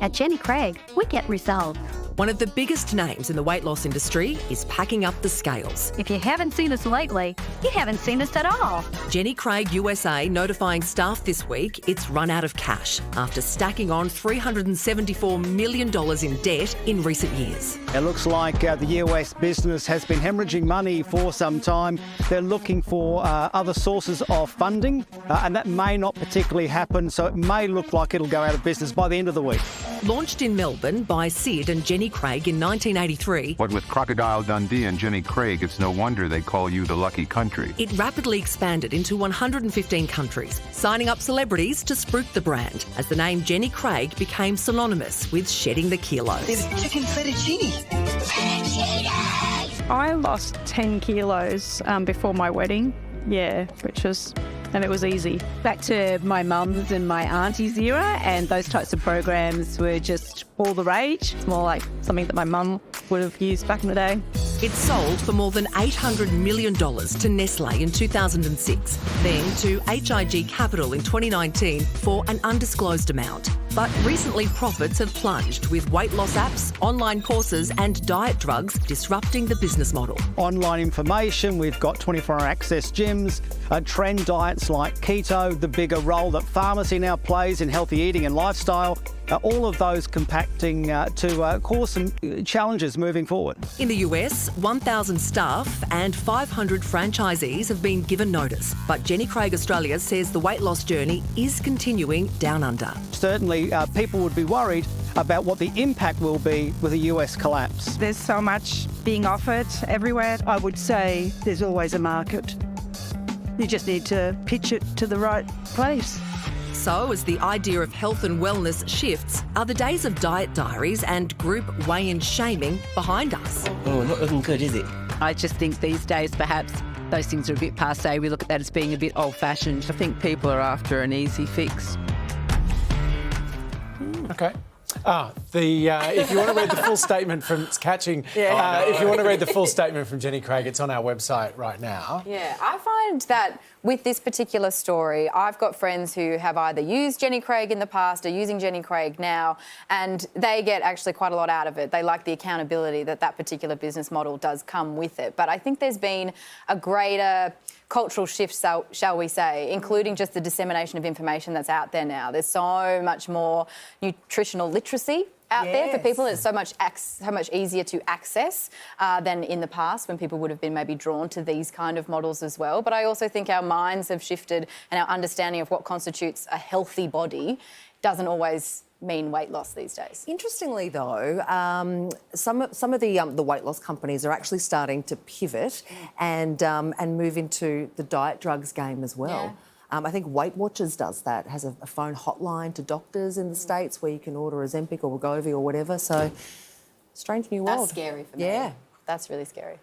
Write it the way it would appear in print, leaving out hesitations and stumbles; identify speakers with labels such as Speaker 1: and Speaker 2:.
Speaker 1: At Jenny Craig, we get results.
Speaker 2: One of the biggest names in the weight loss industry is packing up the scales.
Speaker 1: If you haven't seen us lately, you haven't seen us at all.
Speaker 2: Jenny Craig USA notifying staff this week it's run out of cash after stacking on $374 million in debt in recent years.
Speaker 3: It looks like the US business has been hemorrhaging money for some time. They're looking for other sources of funding, and that may not particularly happen, so it may look like it'll go out of business by the end of the week.
Speaker 2: Launched in Melbourne by Sid and Jenny Craig in 1983,
Speaker 4: What with Crocodile Dundee and Jenny Craig, it's no wonder they call you the lucky country.
Speaker 2: it rapidly expanded into 115 countries, signing up celebrities to spruik the brand as the name Jenny Craig became synonymous with shedding the kilos.
Speaker 5: There's chicken fettuccine.
Speaker 6: I lost 10 kilos before my wedding, and it was easy.
Speaker 7: Back to my mum's and my auntie's era, and those types of programs were just all the rage. It's more like something that my mum would have used back in the day.
Speaker 2: It sold for more than $800 million to Nestle in 2006, then to HIG Capital in 2019 for an undisclosed amount. But recently profits have plunged with weight loss apps, online courses and diet drugs disrupting the business model.
Speaker 3: Online information, we've got 24-hour access gyms, trend diets like keto, the bigger role that pharmacy now plays in healthy eating and lifestyle, all of those compacting to cause some challenges moving forward.
Speaker 2: In the US, 1,000 staff and 500 franchisees have been given notice. But Jenny Craig Australia says the weight loss journey is continuing down under.
Speaker 3: Certainly, people would be worried about what the impact will be with a US collapse.
Speaker 6: There's so much being offered everywhere.
Speaker 8: I would say there's always a market. You just need to pitch it to the right place.
Speaker 2: So, as the idea of health and wellness shifts, are the days of diet diaries and group weigh-in shaming behind us?
Speaker 5: Oh, not looking good, is it?
Speaker 7: I just think these days perhaps those things are a bit passé. We look at that as being a bit old-fashioned.
Speaker 6: I think people are after an easy fix.
Speaker 9: Okay. If you want to read the full statement from if you want to read the full statement from Jenny Craig, it's on our website right now.
Speaker 10: Yeah, I find that with this particular story, I've got friends who have either used Jenny Craig in the past or using Jenny Craig now, and they get actually quite a lot out of it. They like the accountability that that particular business model does come with it. But I think there's been a greater cultural shift, shall we say, including just the dissemination of information that's out there now. There's so much more nutritional literacy out there for people. It's so much easier to access than in the past when people would have been maybe drawn to these kind of models as well. But I also think our minds have shifted and our understanding of what constitutes a healthy body doesn't always mean weight loss these days.
Speaker 11: Interestingly, though, some of the weight loss companies are actually starting to pivot and move into the diet drugs game as well.
Speaker 10: Yeah.
Speaker 11: I think Weight Watchers does that, has a phone hotline to doctors in the States where you can order Ozempic or Wegovy or whatever. So, strange new world.
Speaker 10: That's scary for me.
Speaker 11: Yeah.
Speaker 10: That's really scary.